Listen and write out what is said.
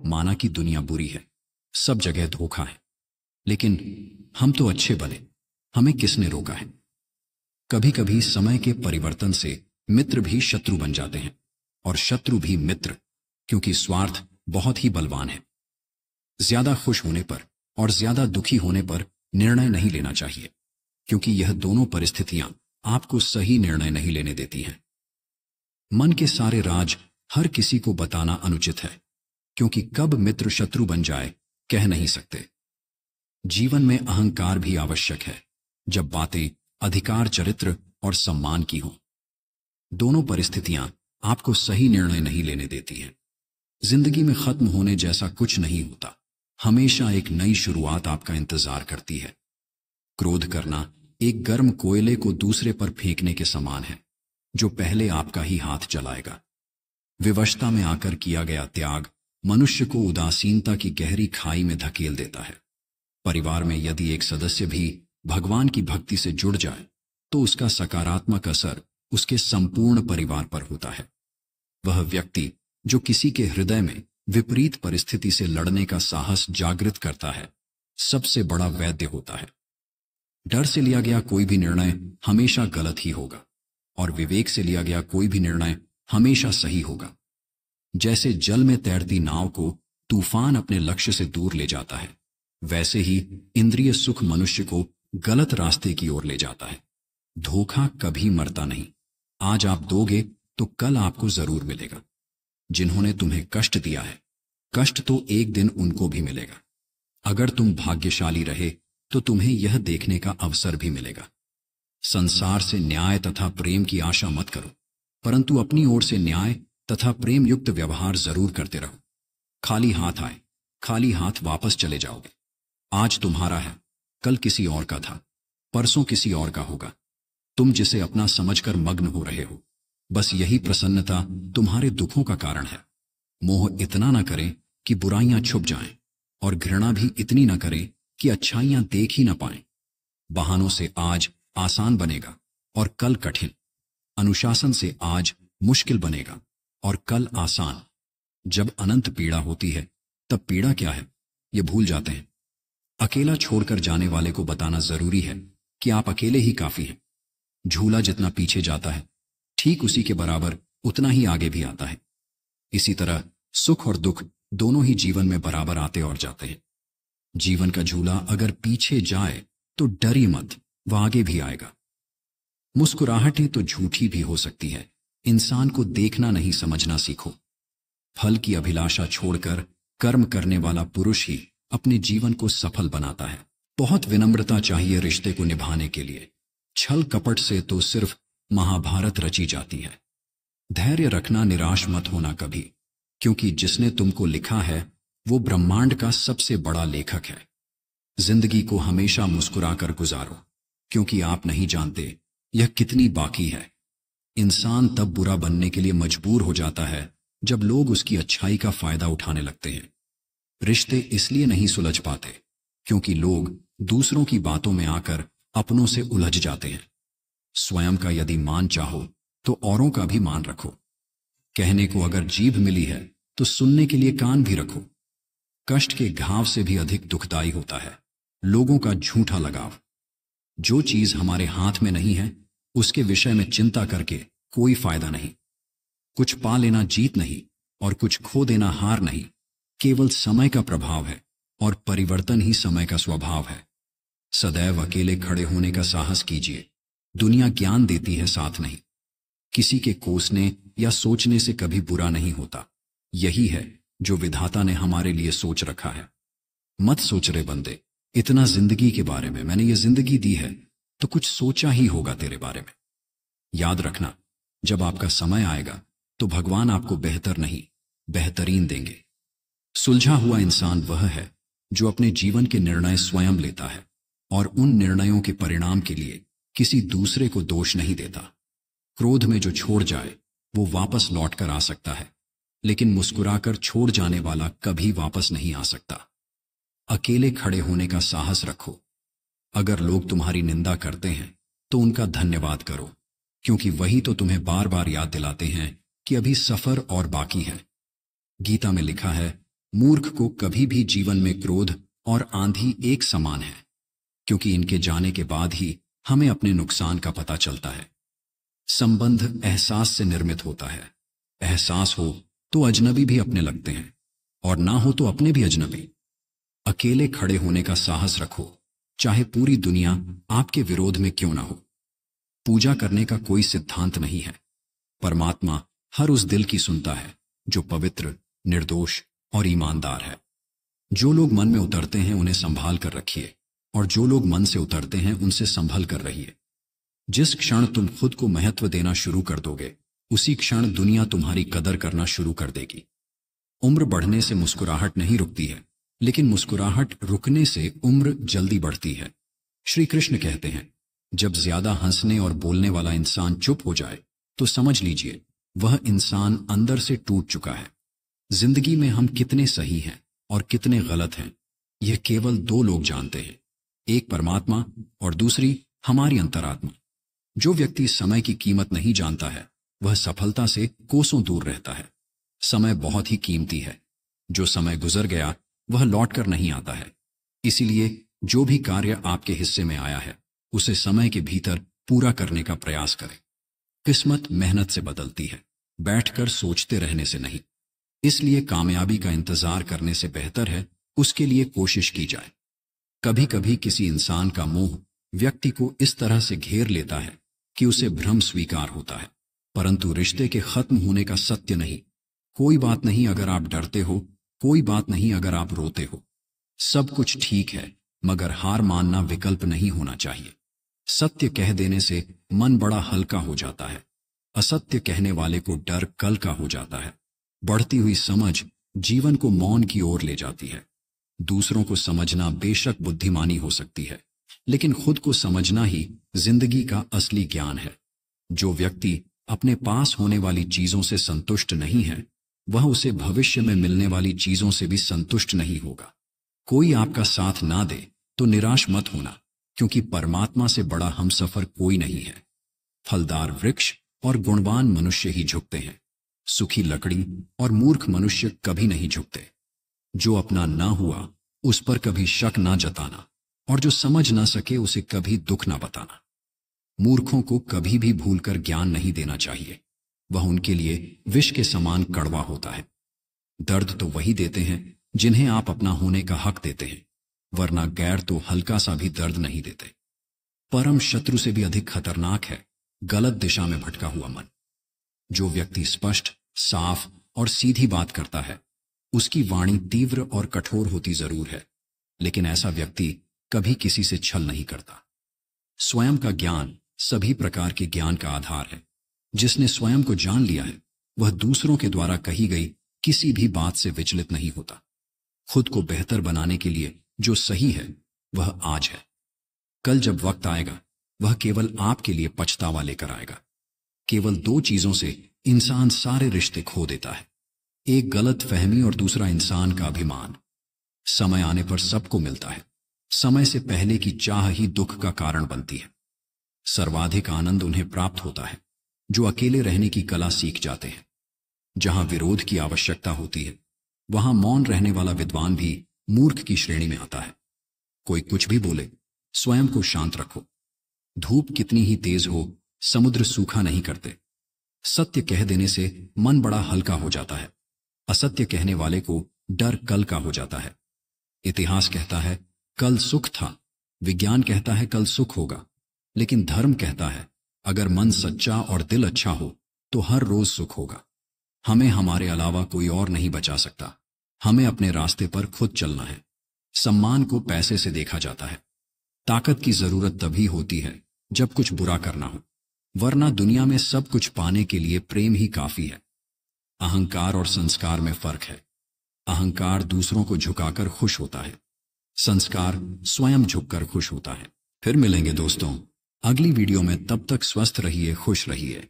माना कि दुनिया बुरी है, सब जगह धोखा है। लेकिन हम तो अच्छे बने, हमें किसने रोका है? कभी कभी समय के परिवर्तन से मित्र भी शत्रु बन जाते हैं, और शत्रु भी मित्र, क्योंकि स्वार्थ बहुत ही बलवान है। ज्यादा खुश होने पर और ज्यादा दुखी होने पर निर्णय नहीं लेना चाहिए, क्योंकि यह दोनों परिस्थितियां आपको सही निर्णय नहीं लेने देती हैं। मन के सारे राज हर किसी को बताना अनुचित है, क्योंकि कब मित्र शत्रु बन जाए कह नहीं सकते। जीवन में अहंकार भी आवश्यक है, जब बातें अधिकार, चरित्र और सम्मान की हों। दोनों परिस्थितियां आपको सही निर्णय नहीं लेने देती हैं। जिंदगी में खत्म होने जैसा कुछ नहीं होता, हमेशा एक नई शुरुआत आपका इंतजार करती है। क्रोध करना एक गर्म कोयले को दूसरे पर फेंकने के समान है, जो पहले आपका ही हाथ जलाएगा। विवशता में आकर किया गया त्याग मनुष्य को उदासीनता की गहरी खाई में धकेल देता है। परिवार में यदि एक सदस्य भी भगवान की भक्ति से जुड़ जाए, तो उसका सकारात्मक असर उसके संपूर्ण परिवार पर होता है। वह व्यक्ति जो किसी के हृदय में विपरीत परिस्थिति से लड़ने का साहस जागृत करता है, सबसे बड़ा वैद्य होता है। डर से लिया गया कोई भी निर्णय हमेशा गलत ही होगा, और विवेक से लिया गया कोई भी निर्णय हमेशा सही होगा। जैसे जल में तैरती नाव को तूफान अपने लक्ष्य से दूर ले जाता है, वैसे ही इंद्रिय सुख मनुष्य को गलत रास्ते की ओर ले जाता है। धोखा कभी मरता नहीं, आज आप दोगे तो कल आपको जरूर मिलेगा। जिन्होंने तुम्हें कष्ट दिया है, कष्ट तो एक दिन उनको भी मिलेगा। अगर तुम भाग्यशाली रहे तो तुम्हें यह देखने का अवसर भी मिलेगा। संसार से न्याय तथा प्रेम की आशा मत करो, परंतु अपनी ओर से न्याय तथा प्रेम युक्त व्यवहार जरूर करते रहो। खाली हाथ आए, खाली हाथ वापस चले जाओगे। आज तुम्हारा है, कल किसी और का था, परसों किसी और का होगा। तुम जिसे अपना समझकर मग्न हो रहे हो, बस यही प्रसन्नता तुम्हारे दुखों का कारण है। मोह इतना न करें कि बुराइयां छुप जाएं, और घृणा भी इतनी न करें कि अच्छाइयां देख ही न पाएं। बहानों से आज आसान बनेगा और कल कठिन। अनुशासन से आज मुश्किल बनेगा और कल आसान। जब अनंत पीड़ा होती है, तब पीड़ा क्या है ये भूल जाते हैं। अकेला छोड़कर जाने वाले को बताना जरूरी है कि आप अकेले ही काफी हैं। झूला जितना पीछे जाता है, ठीक उसी के बराबर उतना ही आगे भी आता है। इसी तरह सुख और दुख दोनों ही जीवन में बराबर आते और जाते हैं। जीवन का झूला अगर पीछे जाए तो डरी मत, वह आगे भी आएगा। मुस्कुराहटें तो झूठी भी हो सकती है, इंसान को देखना नहीं समझना सीखो। फल की अभिलाषा छोड़कर कर्म करने वाला पुरुष ही अपने जीवन को सफल बनाता है। बहुत विनम्रता चाहिए रिश्ते को निभाने के लिए। छल कपट से तो सिर्फ महाभारत रची जाती है। धैर्य रखना, निराश मत होना कभी, क्योंकि जिसने तुमको लिखा है वो ब्रह्मांड का सबसे बड़ा लेखक है। जिंदगी को हमेशा मुस्कुराकर गुजारो, क्योंकि आप नहीं जानते यह कितनी बाकी है। इंसान तब बुरा बनने के लिए मजबूर हो जाता है जब लोग उसकी अच्छाई का फायदा उठाने लगते हैं। रिश्ते इसलिए नहीं सुलझ पाते क्योंकि लोग दूसरों की बातों में आकर अपनों से उलझ जाते हैं। स्वयं का यदि मान चाहो तो औरों का भी मान रखो। कहने को अगर जीभ मिली है तो सुनने के लिए कान भी रखो। कष्ट के घाव से भी अधिक दुखदाई होता है लोगों का झूठा लगाव। जो चीज हमारे हाथ में नहीं है उसके विषय में चिंता करके कोई फायदा नहीं। कुछ पा लेना जीत नहीं और कुछ खो देना हार नहीं, केवल समय का प्रभाव है और परिवर्तन ही समय का स्वभाव है। सदैव अकेले खड़े होने का साहस कीजिए। दुनिया ज्ञान देती है, साथ नहीं। किसी के कोसने या सोचने से कभी बुरा नहीं होता। यही है जो विधाता ने हमारे लिए सोच रखा है। मत सोच रे बंदे इतना जिंदगी के बारे में, मैंने ये जिंदगी दी है तो कुछ सोचा ही होगा तेरे बारे में। याद रखना, जब आपका समय आएगा तो भगवान आपको बेहतर नहीं बेहतरीन देंगे। सुलझा हुआ इंसान वह है जो अपने जीवन के निर्णय स्वयं लेता है और उन निर्णयों के परिणाम के लिए किसी दूसरे को दोष नहीं देता। क्रोध में जो छोड़ जाए वो वापस लौटकर आ सकता है, लेकिन मुस्कुराकर छोड़ जाने वाला कभी वापस नहीं आ सकता। अकेले खड़े होने का साहस रखो। अगर लोग तुम्हारी निंदा करते हैं तो उनका धन्यवाद करो, क्योंकि वही तो तुम्हें बार बार याद दिलाते हैं कि अभी सफर और बाकी है। गीता में लिखा है, मूर्ख को कभी भी जीवन में क्रोध और आंधी एक समान है, क्योंकि इनके जाने के बाद ही हमें अपने नुकसान का पता चलता है। संबंध एहसास से निर्मित होता है। एहसास हो तो अजनबी भी अपने लगते हैं, और ना हो तो अपने भी अजनबी। अकेले खड़े होने का साहस रखो, चाहे पूरी दुनिया आपके विरोध में क्यों ना हो। पूजा करने का कोई सिद्धांत नहीं है। परमात्मा हर उस दिल की सुनता है जो पवित्र, निर्दोष और ईमानदार है। जो लोग मन में उतरते हैं उन्हें संभाल कर रखिए, और जो लोग मन से उतरते हैं उनसे संभल कर रहिए। जिस क्षण तुम खुद को महत्व देना शुरू कर दोगे, उसी क्षण दुनिया तुम्हारी कदर करना शुरू कर देगी। उम्र बढ़ने से मुस्कुराहट नहीं रुकती है, लेकिन मुस्कुराहट रुकने से उम्र जल्दी बढ़ती है। श्री कृष्ण कहते हैं, जब ज्यादा हंसने और बोलने वाला इंसान चुप हो जाए तो समझ लीजिए वह इंसान अंदर से टूट चुका है। जिंदगी में हम कितने सही हैं और कितने गलत हैं, यह केवल दो लोग जानते हैं, एक परमात्मा और दूसरी हमारी अंतरात्मा। जो व्यक्ति समय की कीमत नहीं जानता है, वह सफलता से कोसों दूर रहता है। समय बहुत ही कीमती है। जो समय गुजर गया वह लौटकर नहीं आता है। इसीलिए जो भी कार्य आपके हिस्से में आया है, उसे समय के भीतर पूरा करने का प्रयास करें। किस्मत मेहनत से बदलती है, बैठकर सोचते रहने से नहीं। इसलिए कामयाबी का इंतजार करने से बेहतर है उसके लिए कोशिश की जाए। कभी कभी किसी इंसान का मोह व्यक्ति को इस तरह से घेर लेता है कि उसे भ्रम स्वीकार होता है, परंतु रिश्ते के खत्म होने का सत्य नहीं। कोई बात नहीं अगर आप डरते हो, कोई बात नहीं अगर आप रोते हो। सब कुछ ठीक है, मगर हार मानना विकल्प नहीं होना चाहिए। सत्य कह देने से मन बड़ा हल्का हो जाता है। असत्य कहने वाले को डर कल का हो जाता है। बढ़ती हुई समझ जीवन को मौन की ओर ले जाती है। दूसरों को समझना बेशक बुद्धिमानी हो सकती है, लेकिन खुद को समझना ही जिंदगी का असली ज्ञान है। जो व्यक्ति अपने पास होने वाली चीजों से संतुष्ट नहीं है, वह उसे भविष्य में मिलने वाली चीजों से भी संतुष्ट नहीं होगा। कोई आपका साथ ना दे तो निराश मत होना, क्योंकि परमात्मा से बड़ा हमसफर कोई नहीं है। फलदार वृक्ष और गुणवान मनुष्य ही झुकते हैं। सुखी लकड़ी और मूर्ख मनुष्य कभी नहीं झुकते। जो अपना ना हुआ उस पर कभी शक ना जताना, और जो समझ ना सके उसे कभी दुख ना बताना। मूर्खों को कभी भी भूलकर ज्ञान नहीं देना चाहिए। वह उनके लिए विष के समान कड़वा होता है। दर्द तो वही देते हैं जिन्हें आप अपना होने का हक देते हैं, वरना गैर तो हल्का सा भी दर्द नहीं देते। परम शत्रु से भी अधिक खतरनाक है गलत दिशा में भटका हुआ मन। जो व्यक्ति स्पष्ट, साफ और सीधी बात करता है, उसकी वाणी तीव्र और कठोर होती जरूर है, लेकिन ऐसा व्यक्ति कभी किसी से छल नहीं करता। स्वयं का ज्ञान सभी प्रकार के ज्ञान का आधार है। जिसने स्वयं को जान लिया है, वह दूसरों के द्वारा कही गई किसी भी बात से विचलित नहीं होता। खुद को बेहतर बनाने के लिए जो सही है वह आज है। कल जब वक्त आएगा, वह केवल आपके लिए पछतावा लेकर आएगा। केवल दो चीजों से इंसान सारे रिश्ते खो देता है, एक गलत फहमी और दूसरा इंसान का अभिमान। समय आने पर सबको मिलता है। समय से पहले की चाह ही दुख का कारण बनती है। सर्वाधिक आनंद उन्हें प्राप्त होता है जो अकेले रहने की कला सीख जाते हैं। जहां विरोध की आवश्यकता होती है, वहां मौन रहने वाला विद्वान भी मूर्ख की श्रेणी में आता है। कोई कुछ भी बोले, स्वयं को शांत रखो। धूप कितनी ही तेज हो, समुद्र सूखा नहीं करते। सत्य कह देने से मन बड़ा हल्का हो जाता है। असत्य कहने वाले को डर कल का हो जाता है। इतिहास कहता है कल सुख था, विज्ञान कहता है कल सुख होगा, लेकिन धर्म कहता है अगर मन सच्चा और दिल अच्छा हो तो हर रोज सुख होगा। हमें हमारे अलावा कोई और नहीं बचा सकता। हमें अपने रास्ते पर खुद चलना है। सम्मान को पैसे से देखा जाता है। ताकत की जरूरत तभी होती है जब कुछ बुरा करना हो, वरना दुनिया में सब कुछ पाने के लिए प्रेम ही काफी है। अहंकार और संस्कार में फर्क है। अहंकार दूसरों को झुकाकर खुश होता है, संस्कार स्वयं झुककर खुश होता है। फिर मिलेंगे दोस्तों अगली वीडियो में। तब तक स्वस्थ रहिए, खुश रहिए।